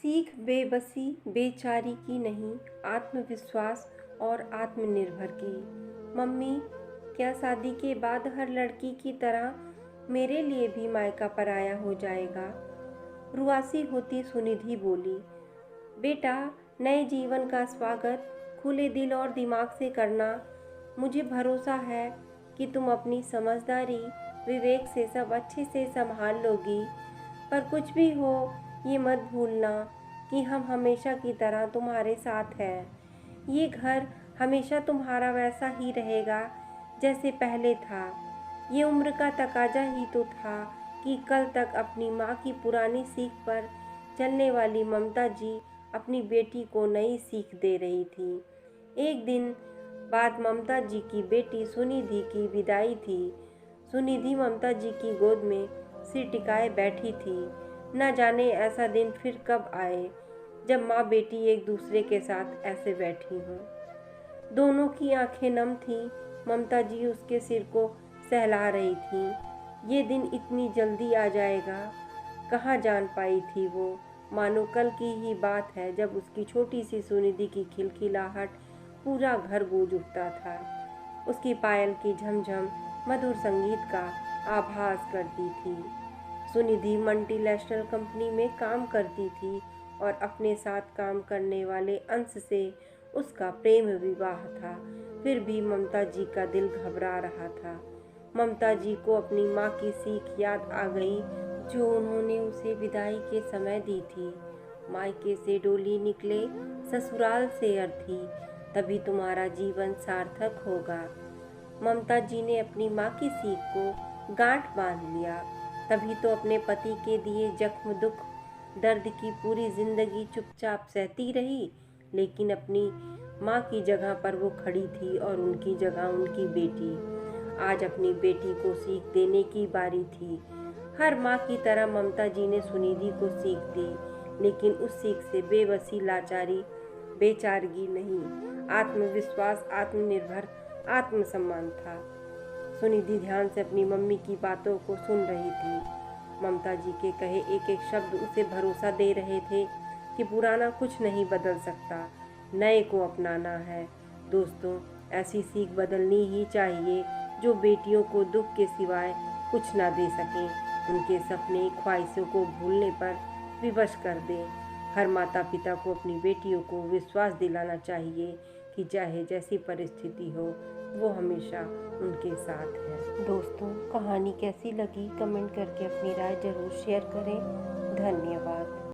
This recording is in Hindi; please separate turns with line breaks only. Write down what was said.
सीख बेबसी बेचारी की नहीं, आत्मविश्वास और आत्मनिर्भर की। मम्मी, क्या शादी के बाद हर लड़की की तरह मेरे लिए भी मायका पराया हो जाएगा? रुआसी होती सुनिधि बोली। बेटा, नए जीवन का स्वागत खुले दिल और दिमाग से करना। मुझे भरोसा है कि तुम अपनी समझदारी विवेक से सब अच्छे से संभाल लोगी। पर कुछ भी हो, ये मत भूलना कि हम हमेशा की तरह तुम्हारे साथ हैं। ये घर हमेशा तुम्हारा वैसा ही रहेगा जैसे पहले था। ये उम्र का तकाजा ही तो था कि कल तक अपनी माँ की पुरानी सीख पर चलने वाली ममता जी अपनी बेटी को नई सीख दे रही थी। एक दिन बाद ममता जी की बेटी सुनिधि की विदाई थी। सुनिधि ममता जी की गोद में सिर टिकाए बैठी थी। न जाने ऐसा दिन फिर कब आए जब माँ बेटी एक दूसरे के साथ ऐसे बैठी हों। दोनों की आंखें नम थीं। ममता जी उसके सिर को सहला रही थीं। ये दिन इतनी जल्दी आ जाएगा, कहाँ जान पाई थी वो। मानो कल की ही बात है जब उसकी छोटी सी सुनिधि की खिलखिलाहट पूरा घर गूंज उठता था। उसकी पायल की झमझम मधुर संगीत का आभास करती थी। सुनिधि मल्टीनेशनल कंपनी में काम करती थी और अपने साथ काम करने वाले अंश से उसका प्रेम विवाह था। फिर भी ममता जी का दिल घबरा रहा था। ममता जी को अपनी माँ की सीख याद आ गई जो उन्होंने उसे विदाई के समय दी थी। मायके से डोली निकले, ससुराल से अर्थी, तभी तुम्हारा जीवन सार्थक होगा। ममता जी ने अपनी माँ की सीख को गांठ बांध लिया। तभी तो अपने पति के दिए जख्म दुख दर्द की पूरी जिंदगी चुपचाप सहती रही। लेकिन अपनी माँ की जगह पर वो खड़ी थी और उनकी जगह उनकी बेटी। आज अपनी बेटी को सीख देने की बारी थी। हर माँ की तरह ममता जी ने सुनिधि को सीख दी, लेकिन उस सीख से बेबसी लाचारी बेचारगी नहीं, आत्मविश्वास आत्मनिर्भर आत्मसम्मान था। सुनिधि ध्यान से अपनी मम्मी की बातों को सुन रही थी। ममता जी के कहे एक एक शब्द उसे भरोसा दे रहे थे कि पुराना कुछ नहीं बदल सकता, नए को अपनाना है। दोस्तों, ऐसी सीख बदलनी ही चाहिए जो बेटियों को दुख के सिवाय कुछ ना दे सके, उनके सपने ख्वाहिशों को भूलने पर विवश कर दे। हर माता पिता को अपनी बेटियों को विश्वास दिलाना चाहिए कि चाहे जैसी परिस्थिति हो, वो हमेशा उनके साथ है। दोस्तों, कहानी कैसी लगी कमेंट करके अपनी राय जरूर शेयर करें। धन्यवाद।